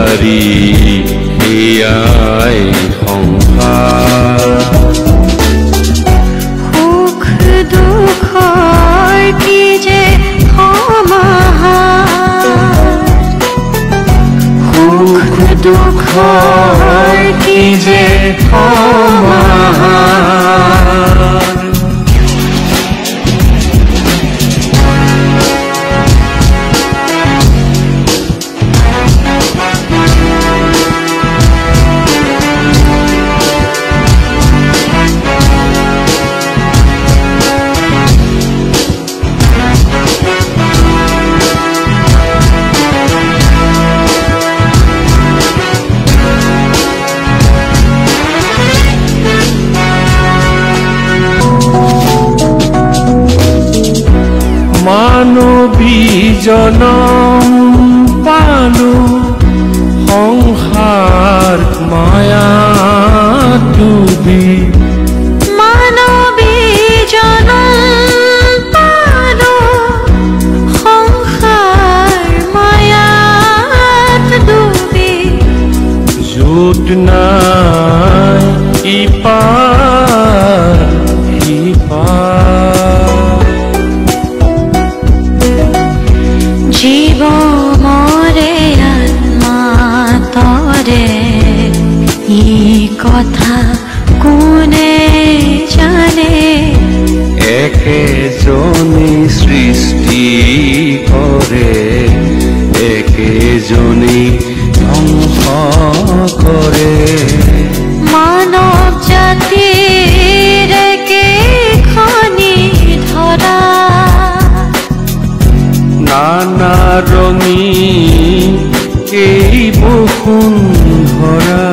জাৰি হিয়াই সংসাৰ সুখ দুখৰ কি যে সমাহাৰ সুখ দুখৰ কি যে সমাহাৰ মানৱী জনম পালো সংসাৰ মায়া ডুবি মানৱী জনম পালো সংসাৰ মায়াত ডুবি য'ত নাই ইপাৰ সিপাৰ জীৱ মৰে আত্মা তৰে ই কথা কোনে জানে একেজনী সৃষ্টি কৰে একেজনী ধ্বংস কৰে মানৱ জাতিৰ একেখনি ধৰা নানা ৰঙী এই বসুন্ধৰা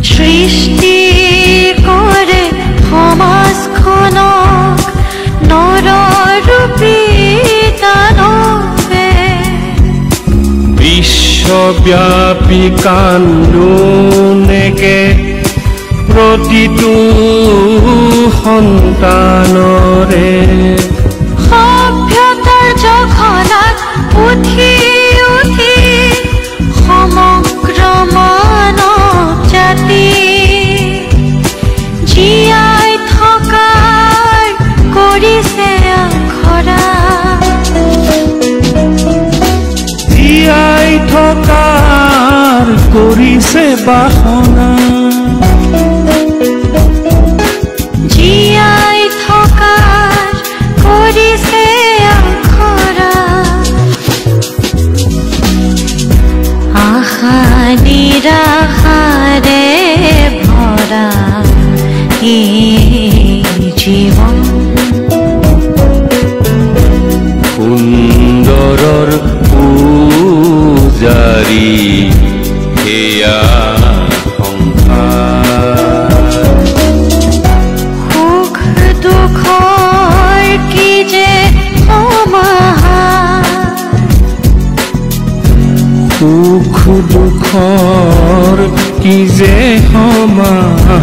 সৃষ্টি কৰে সমাজখনক নৰৰূপী দানৱে বিশ্বব্যাপী কান্দোনেকে প্ৰতিটো সন্তানৰে সভ্যতাৰ জখলাত উঠি উঠি সমগ্ৰ মানৱ জাতি জীয়াই থকাৰ কৰিছে আখৰা জীয়াই থকাৰ কৰিছে বাসনা জীয়াই থকাৰ কৰিছে আখৰা আশা নিৰাশাৰে ভৰা এই জীৱন সুন্দৰৰ পূজাৰী সেয়া সংসাৰ সুখ দুখৰ কি যে সমাহাৰ সুখ দুখৰ কি যে সমাহাৰ